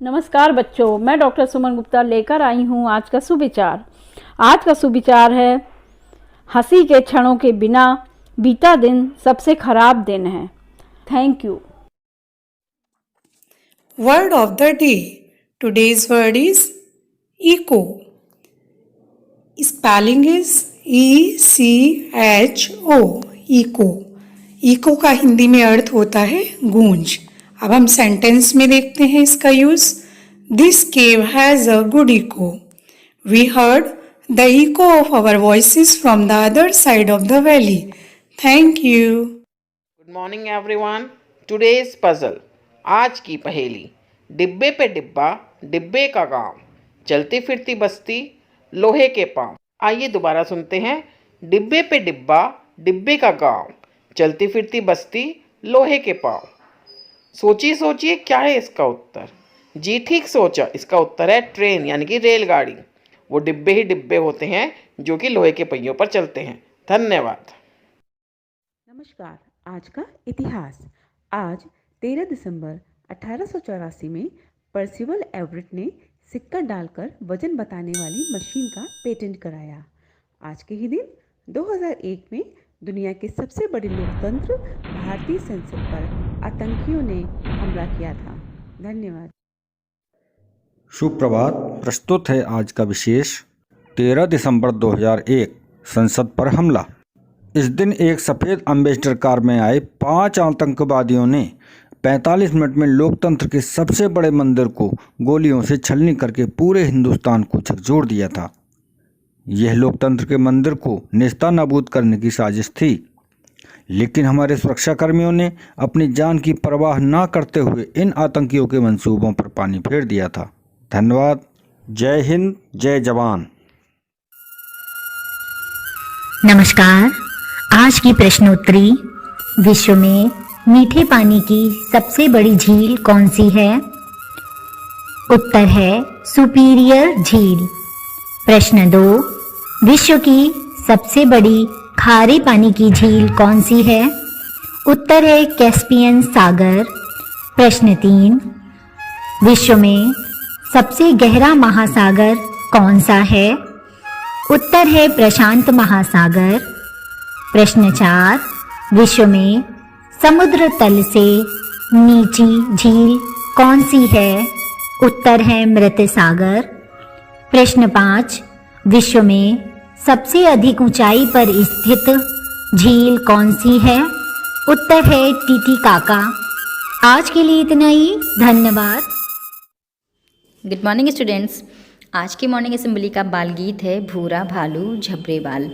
नमस्कार बच्चों, मैं डॉक्टर सुमन गुप्ता लेकर आई हूँ आज का सुविचार। आज का सुविचार है, हंसी के क्षणों के बिना बीता दिन सबसे खराब दिन है। Thank you. Word of the day. Today's word is echo. Spelling is ECHO. Echo. Echo का हिंदी में अर्थ होता है गूंज। अब हम सेंटेंस में देखते हैं इसका use. This cave has a good echo. We heard the echo of our voices from the other side of the valley. Thank you. Good morning everyone. Today's puzzle, आज की पहेली। डिब्बे पे डिब्बा, डिब्बे का गांव, चलती फिरती बस्ती, लोहे के पांव। आइए दोबारा सुनते हैं। डिब्बे पे डिब्बा, डिब्बे का गांव, चलती फिरती बस्ती, लोहे के पांव। सोचिए सोचिए, क्या है इसका उत्तर? जी ठीक सोचा, इसका उत्तर है ट्रेन यानी कि रेलगाड़ी। वो डिब्बे ही डिब्बे होते हैं जो कि लोहे के पहियों पर चलते हैं। धन्यवाद। नमस्कार। आज का इतिहास। आज 13 दिसंबर 1884 में पर्सिवल एवरेट ने सिक्का डालकर वजन बताने वाली मशीन का पेटेंट कराया। आज के ही दिन 2001 में दुनिया के सबसे बड़े लोकतंत्र भारतीय संसद पर आतंकियों ने हमला किया था। धन्यवाद। सुप्रभात। प्रस्तुत है आज का विशेष। 13 दिसंबर 2001 संसद पर हमला। इस दिन एक सफ़ेद एम्बेसडर कार में आए 5 आतंकवादियों ने 45 मिनट में लोकतंत्र के सबसे बड़े मंदिर को गोलियों से छलनी करके पूरे हिंदुस्तान को झकझोर दिया था। यह लोकतंत्र के मंदिर को नेस्तनाबूद करने की साजिश थी, लेकिन हमारे सुरक्षाकर्मियों ने अपनी जान की परवाह ना करते हुए इन आतंकियों के मंसूबों पर पानी फेर दिया था। धन्यवाद। जय हिंद, जय जवान। नमस्कार। आज की प्रश्नोत्तरी। विश्व में मीठे पानी की सबसे बड़ी झील कौन सी है? उत्तर है सुपीरियर झील। प्रश्न 2। विश्व की सबसे बड़ी खारे पानी की झील कौन सी है? उत्तर है कैस्पियन सागर। प्रश्न 3। विश्व में सबसे गहरा महासागर कौन सा है? उत्तर है प्रशांत महासागर। प्रश्न 4। विश्व में समुद्र तल से नीची झील कौन सी है? उत्तर है मृत सागर। प्रश्न 5। विश्व में सबसे अधिक ऊंचाई पर स्थित झील कौन सी है? उत्तर है टीटीकाका। आज के लिए इतना ही। धन्यवाद। Good morning students. आज की मॉर्निंग असेंबली का बाल गीत है भूरा भालू झबरे बाल।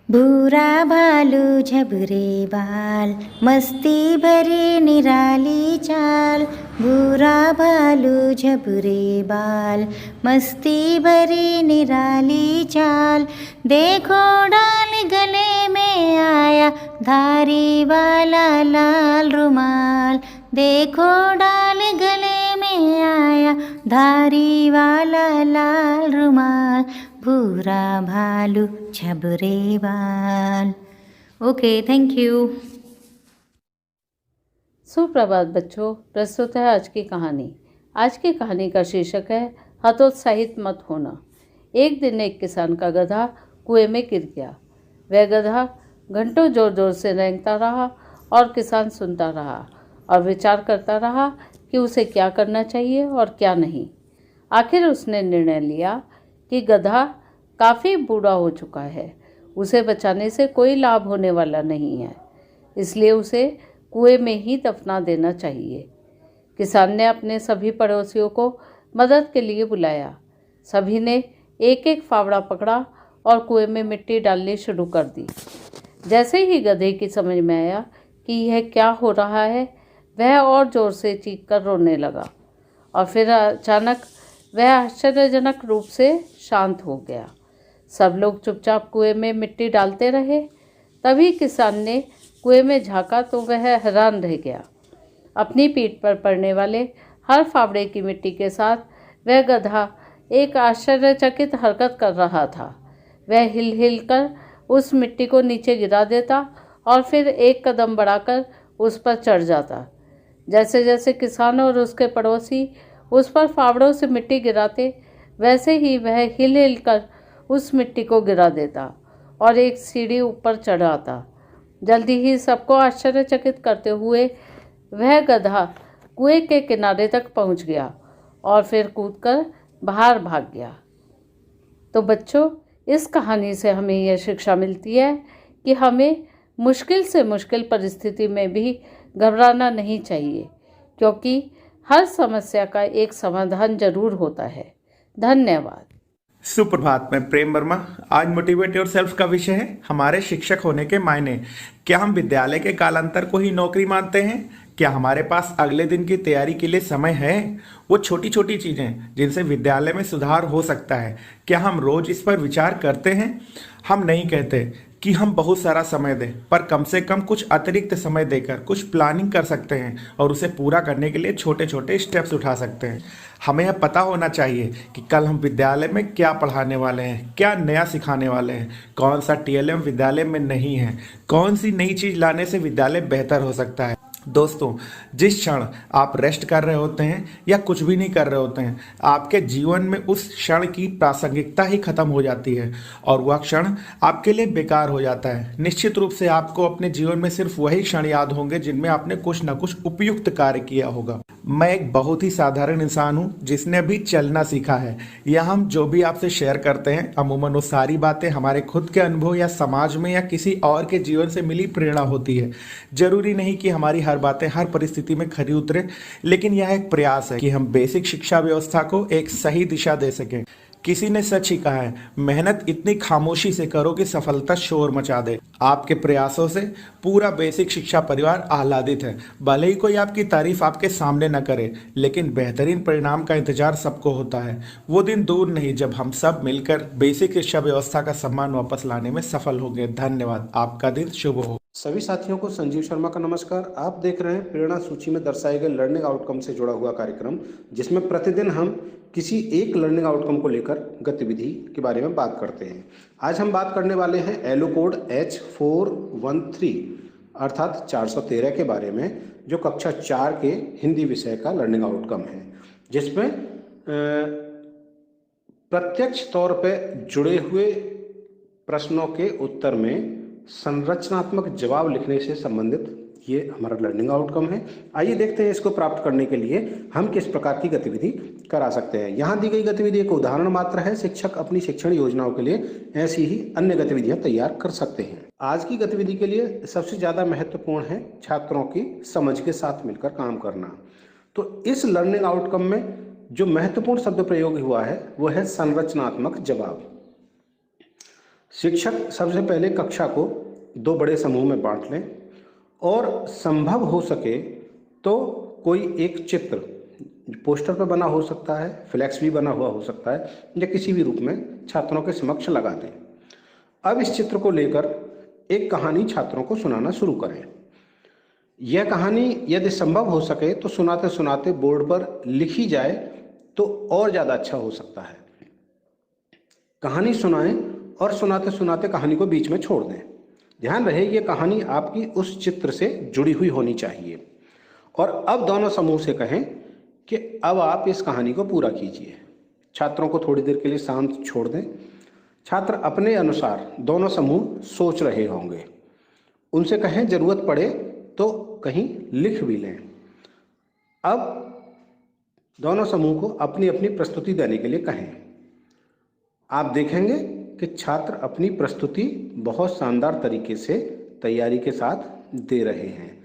भूरा भालू झबरे बाल, मस्ती भरी निराली चाल। भूरा भालू झबरे बाल, मस्ती भरी निराली चाल। देखो डाल गले में आया धारी वाला लाल रुमाल। देखो डाल गले में आया धारी वाला लाल रुमाल। भूरा भालू झबरे बाल। Okay, thank you. सुप्रभात बच्चों, प्रस्तुत है आज की कहानी। आज की कहानी का शीर्षक है हतोत्साहित मत होना। एक दिन एक किसान का गधा कुएं में गिर गया। वह गधा घंटों जोर जोर से रेंगता रहा और किसान सुनता रहा और विचार करता रहा कि उसे क्या करना चाहिए और क्या नहीं। आखिर उसने निर्णय लिया कि गधा काफ़ी बूढ़ा हो चुका है, उसे बचाने से कोई लाभ होने वाला नहीं है, इसलिए उसे कुएं में ही दफना देना चाहिए। किसान ने अपने सभी पड़ोसियों को मदद के लिए बुलाया। सभी ने एक एक फावड़ा पकड़ा और कुएं में मिट्टी डालनी शुरू कर दी। जैसे ही गधे की समझ में आया कि यह क्या हो रहा है, वह और ज़ोर से चीख कर रोने लगा और फिर अचानक वह आश्चर्यजनक रूप से शांत हो गया। सब लोग चुपचाप कुएं में मिट्टी डालते रहे। तभी किसान ने कुएं में झांका तो वह हैरान रह गया। अपनी पीठ पर पड़ने वाले हर फावड़े की मिट्टी के साथ वह गधा एक आश्चर्यचकित हरकत कर रहा था। वह हिल हिल कर उस मिट्टी को नीचे गिरा देता और फिर एक कदम बढ़ाकर उस पर चढ़ जाता। जैसे जैसे किसान और उसके पड़ोसी उस पर फावड़ों से मिट्टी गिराते, वैसे ही वह हिल हिल कर उस मिट्टी को गिरा देता और एक सीढ़ी ऊपर चढ़ आता। जल्दी ही सबको आश्चर्यचकित करते हुए वह गधा कुएं के किनारे तक पहुंच गया और फिर कूदकर बाहर भाग गया। तो बच्चों, इस कहानी से हमें यह शिक्षा मिलती है कि हमें मुश्किल से मुश्किल परिस्थिति में भी घबराना नहीं चाहिए, क्योंकि हर समस्या का एक समाधान जरूर होता है। धन्यवाद। सुप्रभात, मैं प्रेम वर्मा। आज मोटिवेट योरसेल्फ का विषय है हमारे शिक्षक होने के मायने। क्या हम विद्यालय के कालांतर को ही नौकरी मानते हैं? क्या हमारे पास अगले दिन की तैयारी के लिए समय है? वो छोटी छोटी चीजें जिनसे विद्यालय में सुधार हो सकता है, क्या हम रोज इस पर विचार करते हैं? हम नहीं कहते कि हम बहुत सारा समय दें, पर कम से कम कुछ अतिरिक्त समय देकर कुछ प्लानिंग कर सकते हैं और उसे पूरा करने के लिए छोटे छोटे स्टेप्स उठा सकते हैं। हमें यह पता होना चाहिए कि कल हम विद्यालय में क्या पढ़ाने वाले हैं, क्या नया सिखाने वाले हैं, कौन सा टीएलएम विद्यालय में नहीं है, कौन सी नई चीज लाने से विद्यालय बेहतर हो सकता है। दोस्तों, जिस क्षण आप रेस्ट कर रहे होते हैं या कुछ भी नहीं कर रहे होते हैं, आपके जीवन में उस क्षण की प्रासंगिकता ही खत्म हो जाती है और वह क्षण आपके लिए बेकार हो जाता है। निश्चित रूप से आपको अपने जीवन में सिर्फ वही क्षण याद होंगे जिनमें आपने कुछ न कुछ उपयुक्त कार्य किया होगा। मैं एक बहुत ही साधारण इंसान हूँ जिसने अभी चलना सीखा है। यह हम जो भी आपसे शेयर करते हैं, अमूमन वो सारी बातें हमारे खुद के अनुभव या समाज में या किसी और के जीवन से मिली प्रेरणा होती है। जरूरी नहीं कि हमारी हर बातें हर परिस्थिति में खरी उतरे, लेकिन यह एक प्रयास है कि हम बेसिक शिक्षा व्यवस्था को एक सही दिशा दे सकें। किसी ने सच ही कहा है, मेहनत इतनी खामोशी से करो कि सफलता शोर मचा दे। आपके प्रयासों से पूरा बेसिक शिक्षा परिवार आह्लादित है। भले ही कोई आपकी तारीफ आपके सामने न करे, लेकिन बेहतरीन परिणाम का इंतजार सबको होता है। वो दिन दूर नहीं जब हम सब मिलकर बेसिक शिक्षा व्यवस्था का सम्मान वापस लाने में सफल होंगे। धन्यवाद। आपका दिन शुभ हो। सभी साथियों को संजीव शर्मा का नमस्कार। आप देख रहे हैं प्रेरणा सूची में दर्शाए गए लर्निंग आउटकम से जुड़ा हुआ कार्यक्रम, जिसमें प्रतिदिन हम किसी एक लर्निंग आउटकम को लेकर गतिविधि के बारे में बात करते हैं। आज हम बात करने वाले हैं एलो कोड H413 अर्थात 413 के बारे में, जो कक्षा 4 के हिंदी विषय का लर्निंग आउटकम है, जिसमें प्रत्यक्ष तौर पर जुड़े हुए प्रश्नों के उत्तर में संरचनात्मक जवाब लिखने से संबंधित ये हमारा लर्निंग आउटकम है। आइए देखते हैं इसको प्राप्त करने के लिए हम किस प्रकार की गतिविधि करा सकते हैं। यहाँ दी गई गतिविधि एक उदाहरण मात्र है। शिक्षक अपनी शिक्षण योजनाओं के लिए ऐसी ही अन्य गतिविधियां तैयार कर सकते हैं। आज की गतिविधि के लिए सबसे ज्यादा महत्वपूर्ण है छात्रों की समझ के साथ मिलकर काम करना। तो इस लर्निंग आउटकम में जो महत्वपूर्ण शब्द प्रयोग हुआ है वो है संरचनात्मक जवाब। शिक्षक सबसे पहले कक्षा को 2 बड़े समूह में बांट लें और संभव हो सके तो कोई एक चित्र पोस्टर पर बना हो सकता है, फ्लैक्स भी बना हुआ हो सकता है, या किसी भी रूप में छात्रों के समक्ष लगा दें। अब इस चित्र को लेकर एक कहानी छात्रों को सुनाना शुरू करें। यह कहानी यदि संभव हो सके तो सुनाते सुनाते बोर्ड पर लिखी जाए तो और ज़्यादा अच्छा हो सकता है। कहानी सुनाएं और सुनाते सुनाते कहानी को बीच में छोड़ दें। ध्यान रहे ये कहानी आपकी उस चित्र से जुड़ी हुई होनी चाहिए। और अब दोनों समूह से कहें कि अब आप इस कहानी को पूरा कीजिए। छात्रों को थोड़ी देर के लिए शांत छोड़ दें। छात्र अपने अनुसार दोनों समूह सोच रहे होंगे। उनसे कहें जरूरत पड़े तो कहीं लिख भी लें। अब दोनों समूह को अपनी अपनी प्रस्तुति देने के लिए कहें। आप देखेंगे कि छात्र अपनी प्रस्तुति बहुत शानदार तरीके से तैयारी के साथ दे रहे हैं,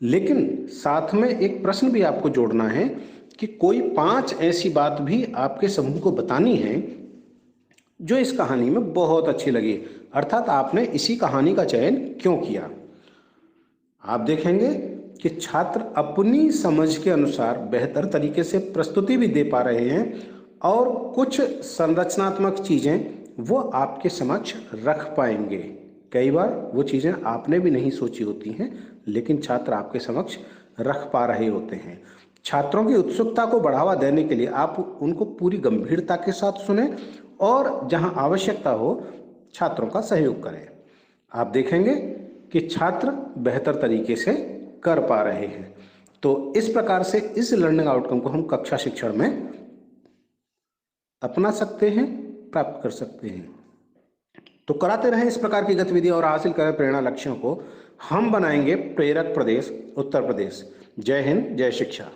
लेकिन साथ में एक प्रश्न भी आपको जोड़ना है कि कोई 5 ऐसी बात भी आपके समूह को बतानी है जो इस कहानी में बहुत अच्छी लगी, अर्थात आपने इसी कहानी का चयन क्यों किया। आप देखेंगे कि छात्र अपनी समझ के अनुसार बेहतर तरीके से प्रस्तुति भी दे पा रहे हैं और कुछ संरचनात्मक चीजें वो आपके समक्ष रख पाएंगे। कई बार वो चीजें आपने भी नहीं सोची होती हैं, लेकिन छात्र आपके समक्ष रख पा रहे होते हैं। छात्रों की उत्सुकता को बढ़ावा देने के लिए आप उनको पूरी गंभीरता के साथ सुने और जहां आवश्यकता हो छात्रों का सहयोग करें। आप देखेंगे कि छात्र बेहतर तरीके से कर पा रहे हैं। तो इस प्रकार से इस लर्निंग आउटकम को हम कक्षा शिक्षण में अपना सकते हैं, प्राप्त कर सकते हैं। तो कराते रहें इस प्रकार की गतिविधियां और हासिल करें प्रेरणा लक्ष्यों को। हम बनाएंगे प्रेरक प्रदेश उत्तर प्रदेश। जय हिंद, जय शिक्षा।